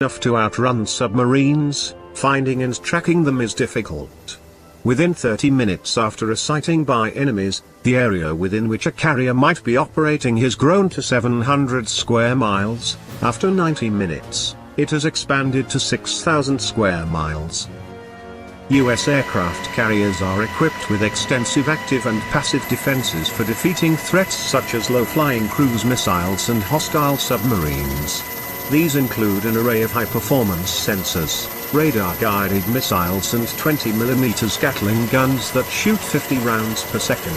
enough to outrun submarines, finding and tracking them is difficult. Within 30 minutes after a sighting by enemies, the area within which a carrier might be operating has grown to 700 square miles. After 90 minutes, it has expanded to 6,000 square miles. U.S. aircraft carriers are equipped with extensive active and passive defenses for defeating threats such as low-flying cruise missiles and hostile submarines. These include an array of high-performance sensors, radar-guided missiles and 20mm Gatling guns that shoot 50 rounds per second.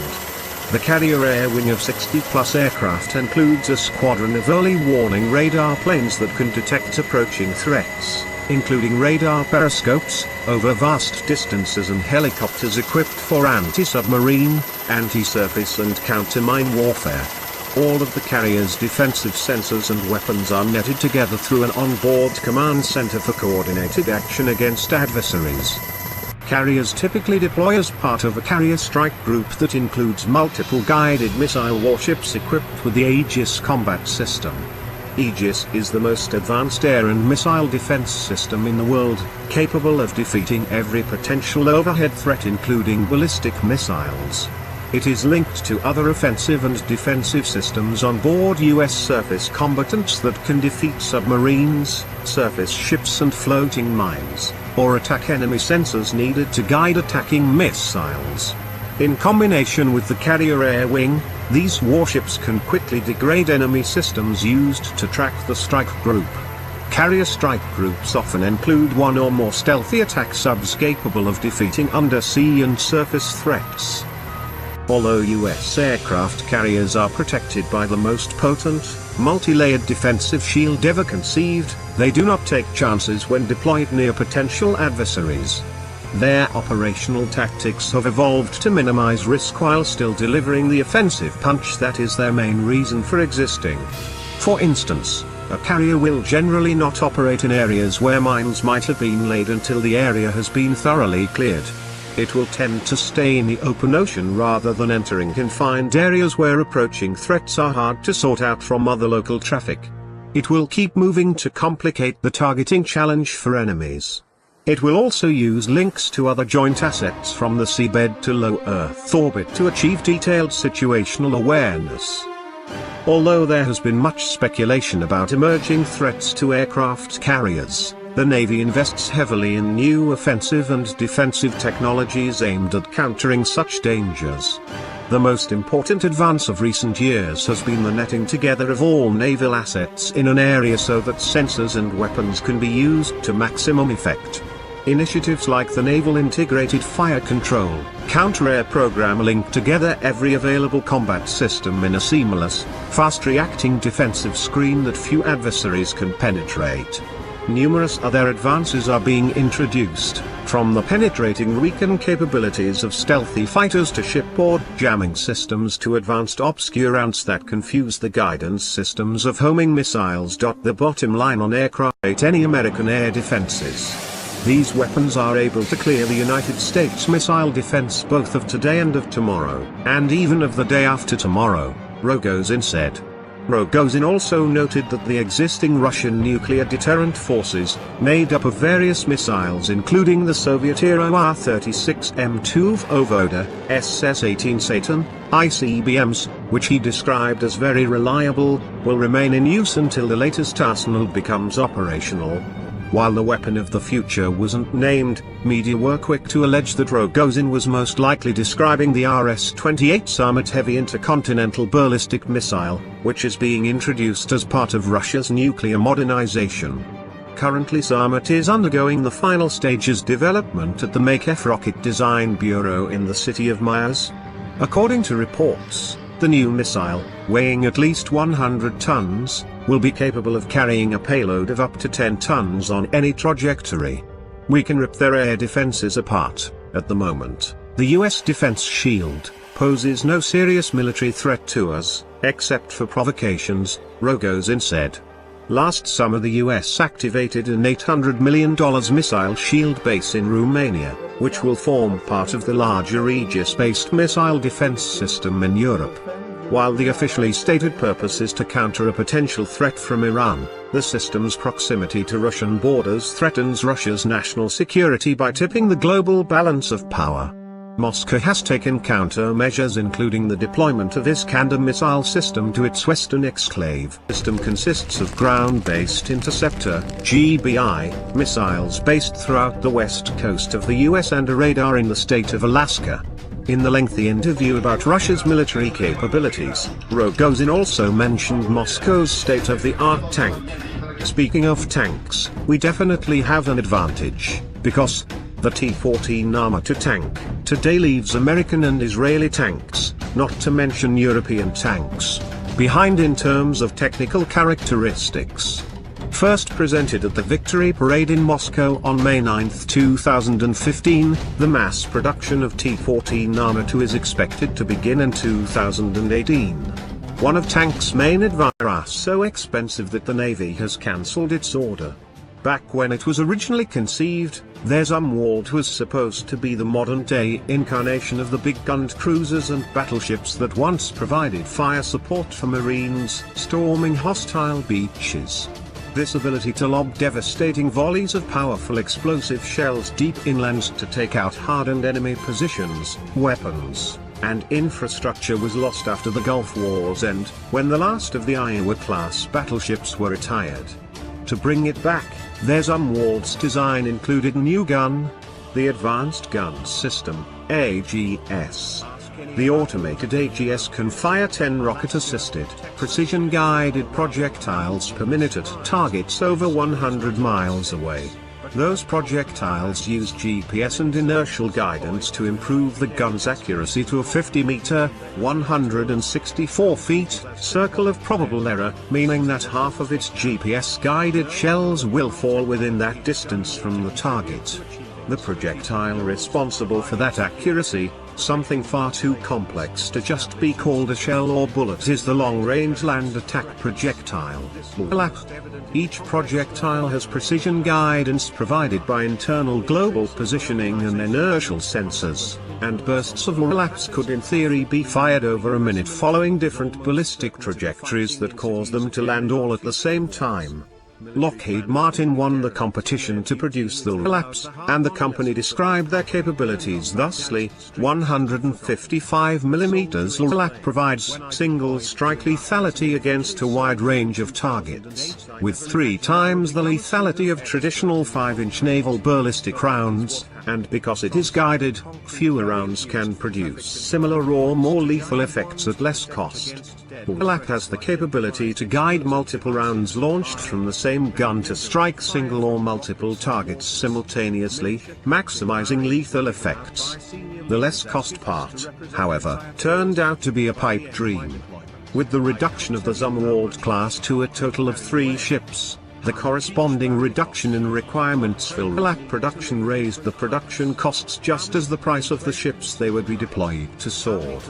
The carrier air wing of 60-plus aircraft includes a squadron of early warning radar planes that can detect approaching threats, including radar periscopes, over vast distances, and helicopters equipped for anti-submarine, anti-surface and counter-mine warfare. All of the carrier's defensive sensors and weapons are netted together through an onboard command center for coordinated action against adversaries. Carriers typically deploy as part of a carrier strike group that includes multiple guided missile warships equipped with the Aegis combat system. Aegis is the most advanced air and missile defense system in the world, capable of defeating every potential overhead threat including ballistic missiles. It is linked to other offensive and defensive systems on board U.S. surface combatants that can defeat submarines, surface ships and floating mines, or attack enemy sensors needed to guide attacking missiles. In combination with the carrier air wing, these warships can quickly degrade enemy systems used to track the strike group. Carrier strike groups often include one or more stealthy attack subs capable of defeating undersea and surface threats. Although U.S. aircraft carriers are protected by the most potent, multi-layered defensive shield ever conceived, they do not take chances when deployed near potential adversaries. Their operational tactics have evolved to minimize risk while still delivering the offensive punch that is their main reason for existing. For instance, a carrier will generally not operate in areas where mines might have been laid until the area has been thoroughly cleared. It will tend to stay in the open ocean rather than entering confined areas where approaching threats are hard to sort out from other local traffic. It will keep moving to complicate the targeting challenge for enemies. It will also use links to other joint assets from the seabed to low Earth orbit to achieve detailed situational awareness. Although there has been much speculation about emerging threats to aircraft carriers, the Navy invests heavily in new offensive and defensive technologies aimed at countering such dangers. The most important advance of recent years has been the netting together of all naval assets in an area so that sensors and weapons can be used to maximum effect. Initiatives like the Naval Integrated Fire Control counter-air program link together every available combat system in a seamless, fast-reacting defensive screen that few adversaries can penetrate. Numerous other advances are being introduced, from the penetrating recon capabilities of stealthy fighters to shipboard jamming systems to advanced obscurants that confuse the guidance systems of homing missiles. The bottom line on aircraft ain't any American air defenses. These weapons are able to clear the United States missile defense both of today and of tomorrow, and even of the day after tomorrow, Rogozin said. Rogozin also noted that the existing Russian nuclear deterrent forces, made up of various missiles including the Soviet-era R-36M2 Voda, SS-18 Satan, ICBMs, which he described as very reliable, will remain in use until the latest arsenal becomes operational. While the weapon of the future wasn't named, media were quick to allege that Rogozin was most likely describing the RS-28 Sarmat heavy intercontinental ballistic missile, which is being introduced as part of Russia's nuclear modernization. Currently Sarmat is undergoing the final stages development at the Makeff Rocket Design Bureau in the city of Myers. According to reports, the new missile, weighing at least 100 tons, will be capable of carrying a payload of up to 10 tons on any trajectory. We can rip their air defenses apart. At the moment, the US Defense Shield poses no serious military threat to us, except for provocations, Rogozin said. Last summer the US activated an $800 million missile shield base in Romania, which will form part of the larger Aegis-based missile defense system in Europe. While the officially stated purpose is to counter a potential threat from Iran, the system's proximity to Russian borders threatens Russia's national security by tipping the global balance of power. Moscow has taken countermeasures, including the deployment of Iskander missile system to its western exclave. The system consists of ground-based interceptor (GBI) missiles based throughout the west coast of the US and a radar in the state of Alaska. In the lengthy interview about Russia's military capabilities, Rogozin also mentioned Moscow's state-of-the-art tank. Speaking of tanks, we definitely have an advantage, because the T-14 armored tank today leaves American and Israeli tanks, not to mention European tanks, behind in terms of technical characteristics. First presented at the Victory Parade in Moscow on May 9, 2015, the mass production of T-14 Armor 2 is expected to begin in 2018. One of tank's main advantages are so expensive that the Navy has cancelled its order. Back when it was originally conceived, their Zumwalt was supposed to be the modern-day incarnation of the big-gunned cruisers and battleships that once provided fire support for Marines storming hostile beaches. This ability to lob devastating volleys of powerful explosive shells deep inland to take out hardened enemy positions, weapons, and infrastructure was lost after the Gulf War's end, when the last of the Iowa-class battleships were retired. To bring it back, their Zumwalt's design included a new gun, the Advanced Gun System, AGS. The automated AGS can fire 10 rocket-assisted, precision-guided projectiles per minute at targets over 100 miles away. Those projectiles use GPS and inertial guidance to improve the gun's accuracy to a 50-meter, 164 feet, circle of probable error, meaning that half of its GPS-guided shells will fall within that distance from the target. The projectile responsible for that accuracy, something far too complex to just be called a shell or bullet, is the long-range land attack projectile. Each projectile has precision guidance provided by internal global positioning and inertial sensors, and bursts of LAPs could in theory be fired over a minute following different ballistic trajectories that cause them to land all at the same time. Lockheed Martin won the competition to produce the LAPs, and the company described their capabilities thusly: 155mm LAP provides single-strike lethality against a wide range of targets, with 3 times the lethality of traditional 5-inch naval ballistic rounds, and because it is guided, fewer rounds can produce similar or more lethal effects at less cost. LAP has the capability to guide multiple rounds launched from the same gun to strike single or multiple targets simultaneously, maximizing lethal effects. The less cost part, however, turned out to be a pipe dream. With the reduction of the Zumwalt class to a total of 3 ships, the corresponding reduction in requirements for LAP production raised the production costs just as the price of the ships they would be deployed to soared.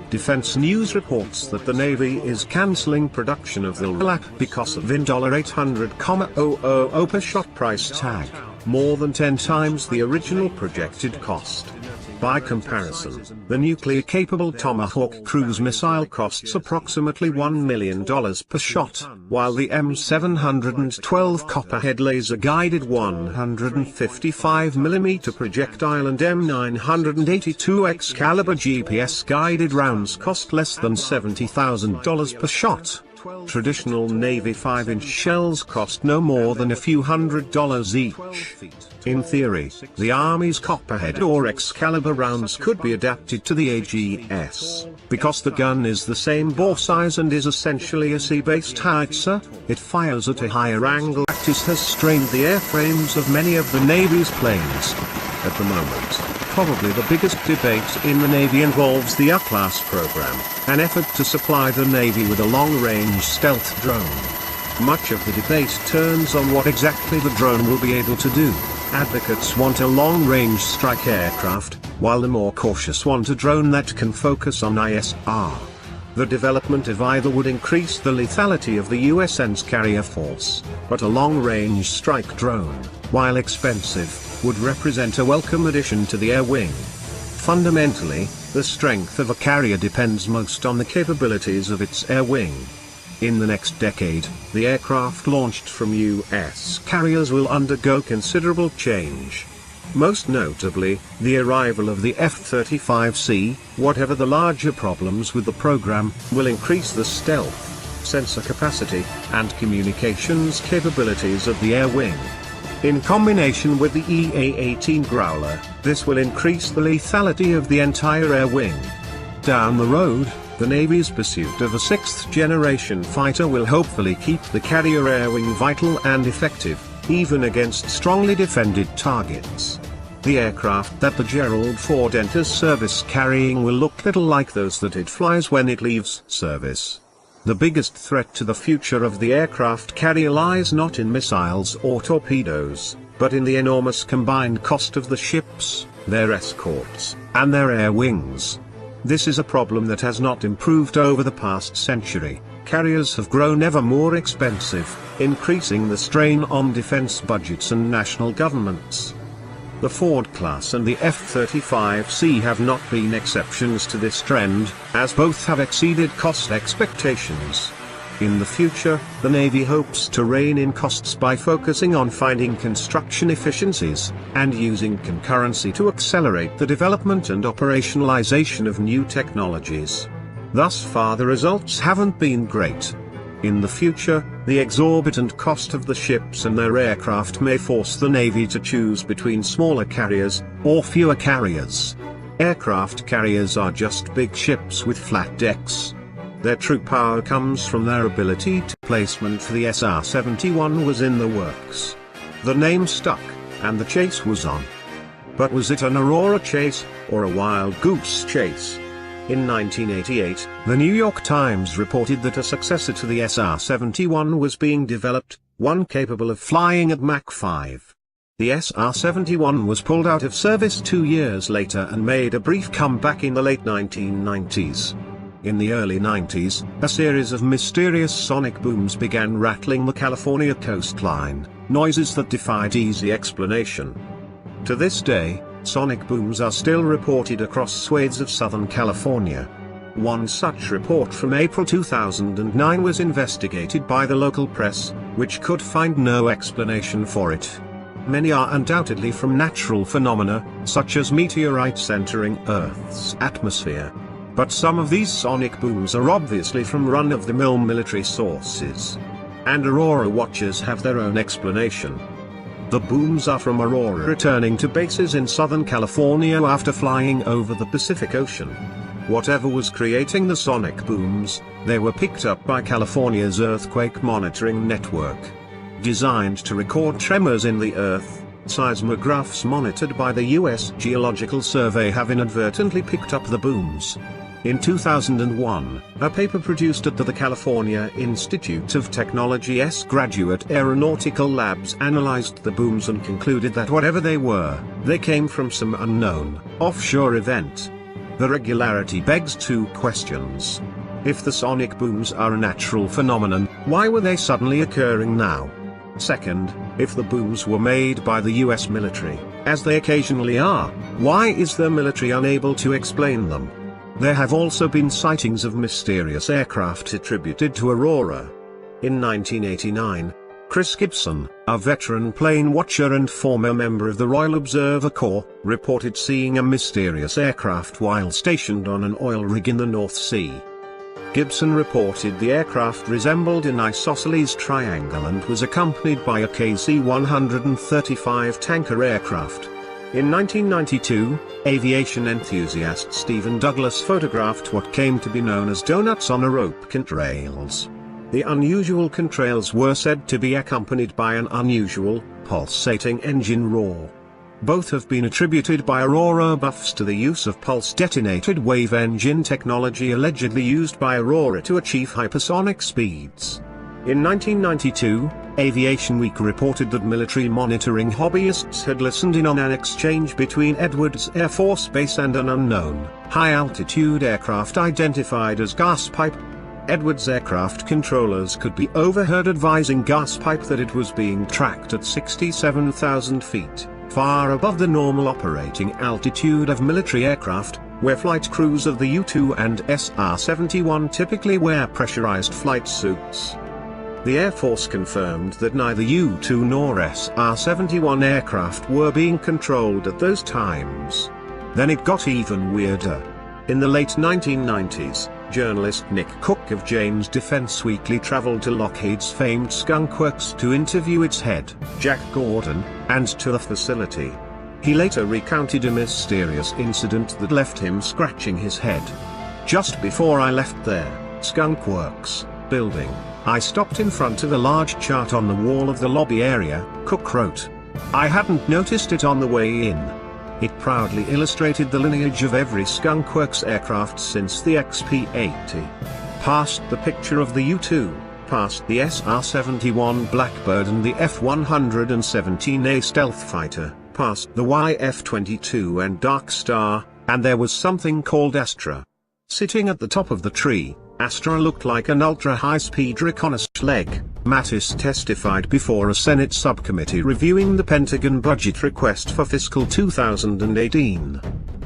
Defense News reports that the Navy is cancelling production of the LAP because of $800,000 per shot price tag, more than 10 times the original projected cost. By comparison, the nuclear-capable Tomahawk cruise missile costs approximately $1 million per shot, while the M712 Copperhead laser-guided 155mm projectile and M982 Excalibur GPS-guided rounds cost less than $70,000 per shot. Traditional Navy 5-inch shells cost no more than a few $100s each. In theory, the Army's Copperhead or Excalibur rounds could be adapted to the AGS. Because the gun is the same bore size and is essentially a sea-based howitzer, it fires at a higher angle. Practice has strained the airframes of many of the Navy's planes. At the moment, probably the biggest debate in the Navy involves the A-class program, an effort to supply the Navy with a long-range stealth drone. Much of the debate turns on what exactly the drone will be able to do. Advocates want a long-range strike aircraft, while the more cautious want a drone that can focus on ISR. The development of either would increase the lethality of the USN's carrier force, but a long-range strike drone, while expensive, would represent a welcome addition to the air wing. Fundamentally, the strength of a carrier depends most on the capabilities of its air wing. In the next decade, the aircraft launched from U.S. carriers will undergo considerable change. Most notably, the arrival of the F-35C, whatever the larger problems with the program, will increase the stealth, sensor capacity, and communications capabilities of the air wing. In combination with the EA-18 Growler, this will increase the lethality of the entire air wing. Down the road, the Navy's pursuit of a sixth-generation fighter will hopefully keep the carrier air wing vital and effective, even against strongly defended targets. The aircraft that the Gerald Ford enters service carrying will look little like those that it flies when it leaves service. The biggest threat to the future of the aircraft carrier lies not in missiles or torpedoes, but in the enormous combined cost of the ships, their escorts, and their air wings. This is a problem that has not improved over the past century. Carriers have grown ever more expensive, increasing the strain on defense budgets and national governments. The Ford class and the F-35C have not been exceptions to this trend, as both have exceeded cost expectations. In the future, the Navy hopes to rein in costs by focusing on finding construction efficiencies, and using concurrency to accelerate the development and operationalization of new technologies. Thus far the results haven't been great. In the future, the exorbitant cost of the ships and their aircraft may force the Navy to choose between smaller carriers, or fewer carriers. Aircraft carriers are just big ships with flat decks. Their true power comes from their ability to placement for the SR-71 was in the works. The name stuck, and the chase was on. But was it an Aurora chase, or a wild goose chase? In 1988, the New York Times reported that a successor to the SR-71 was being developed, one capable of flying at Mach 5. The SR-71 was pulled out of service 2 years later and made a brief comeback in the late 1990s. In the early 90s, a series of mysterious sonic booms began rattling the California coastline, noises that defied easy explanation. To this day, sonic booms are still reported across swathes of Southern California. One such report from April 2009 was investigated by the local press, which could find no explanation for it. Many are undoubtedly from natural phenomena, such as meteorites entering Earth's atmosphere. But some of these sonic booms are obviously from run-of-the-mill military sources. And Aurora watchers have their own explanation. The booms are from Aurora returning to bases in Southern California after flying over the Pacific Ocean. Whatever was creating the sonic booms, they were picked up by California's earthquake monitoring network. Designed to record tremors in the earth, seismographs monitored by the U.S. Geological Survey have inadvertently picked up the booms. In 2001, a paper produced at the California Institute of Technology's Graduate Aeronautical Labs analyzed the booms and concluded that whatever they were, they came from some unknown, offshore event. The regularity begs two questions. If the sonic booms are a natural phenomenon, why were they suddenly occurring now? Second, if the booms were made by the US military, as they occasionally are, why is the military unable to explain them? There have also been sightings of mysterious aircraft attributed to Aurora. In 1989, Chris Gibson, a veteran plane watcher and former member of the Royal Observer Corps, reported seeing a mysterious aircraft while stationed on an oil rig in the North Sea. Gibson reported the aircraft resembled an isosceles triangle and was accompanied by a KC-135 tanker aircraft. In 1992, aviation enthusiast Stephen Douglas photographed what came to be known as donuts on a rope contrails. The unusual contrails were said to be accompanied by an unusual, pulsating engine roar. Both have been attributed by Aurora buffs to the use of pulse-detonated wave engine technology allegedly used by Aurora to achieve hypersonic speeds. In 1992, Aviation Week reported that military monitoring hobbyists had listened in on an exchange between Edwards Air Force Base and an unknown, high-altitude aircraft identified as gas pipe. Edwards aircraft controllers could be overheard advising gas pipe that it was being tracked at 67,000 feet. far above the normal operating altitude of military aircraft, where flight crews of the U-2 and SR-71 typically wear pressurized flight suits. The Air Force confirmed that neither U-2 nor SR-71 aircraft were being controlled at those times. Then it got even weirder. In the late 1990s, journalist Nick Cook of Jane's Defense Weekly traveled to Lockheed's famed Skunk Works to interview its head, Jack Gordon, and to the facility. He later recounted a mysterious incident that left him scratching his head. "Just before I left their Skunk Works building, I stopped in front of a large chart on the wall of the lobby area," Cook wrote. "I hadn't noticed it on the way in. It proudly illustrated the lineage of every Skunk Works aircraft since the XP-80. Past the picture of the U-2, past the SR-71 Blackbird and the F-117A stealth fighter, past the YF-22 and Dark Star, and there was something called Astra. Sitting at the top of the tree, Astra looked like an ultra-high-speed reconnaissance leg," Mattis testified before a Senate subcommittee reviewing the Pentagon budget request for fiscal 2018.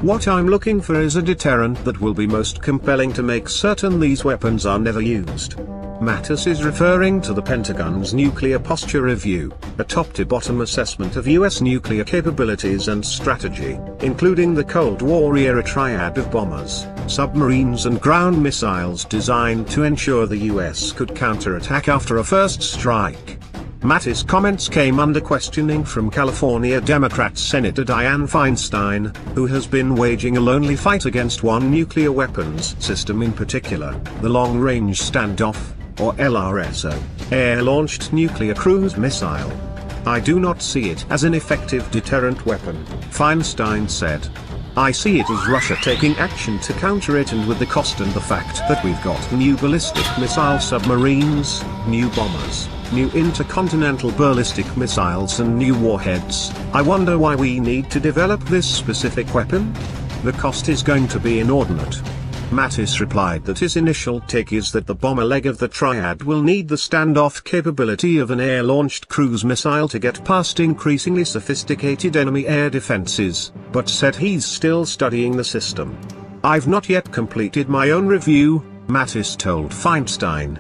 "What I'm looking for is a deterrent that will be most compelling to make certain these weapons are never used." Mattis is referring to the Pentagon's Nuclear Posture Review, a top-to-bottom assessment of U.S. nuclear capabilities and strategy, including the Cold War-era triad of bombers, submarines and ground missiles designed to ensure the U.S. could counterattack after a first strike. Mattis' comments came under questioning from California Democrat Senator Dianne Feinstein, who has been waging a lonely fight against one nuclear weapons system in particular, the Long Range Standoff, or LRSO, Air-Launched Nuclear Cruise Missile. "I do not see it as an effective deterrent weapon," Feinstein said. "I see it as Russia taking action to counter it, and with the cost and the fact that we've got new ballistic missile submarines, new bombers, new intercontinental ballistic missiles and new warheads, I wonder why we need to develop this specific weapon? The cost is going to be inordinate." Mattis replied that his initial take is that the bomber leg of the triad will need the standoff capability of an air-launched cruise missile to get past increasingly sophisticated enemy air defenses, but said he's still studying the system. "I've not yet completed my own review," Mattis told Feinstein.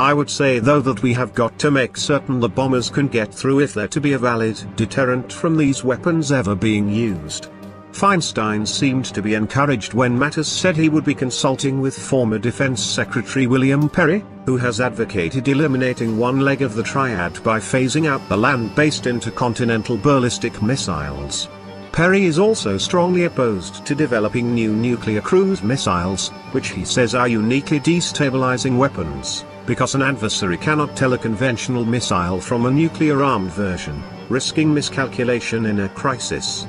"I would say though that we have got to make certain the bombers can get through if they're to be a valid deterrent from these weapons ever being used." Feinstein seemed to be encouraged when Mattis said he would be consulting with former Defense Secretary William Perry, who has advocated eliminating one leg of the triad by phasing out the land-based intercontinental ballistic missiles. Perry is also strongly opposed to developing new nuclear cruise missiles, which he says are uniquely destabilizing weapons, because an adversary cannot tell a conventional missile from a nuclear-armed version, risking miscalculation in a crisis.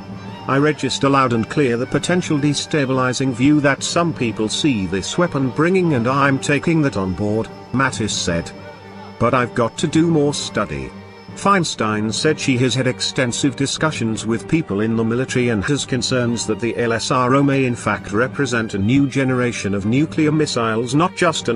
"I register loud and clear the potential destabilizing view that some people see this weapon bringing, and I'm taking that on board," Mattis said. "But I've got to do more study." Feinstein said she has had extensive discussions with people in the military and has concerns that the LSRO may in fact represent a new generation of nuclear missiles, not just an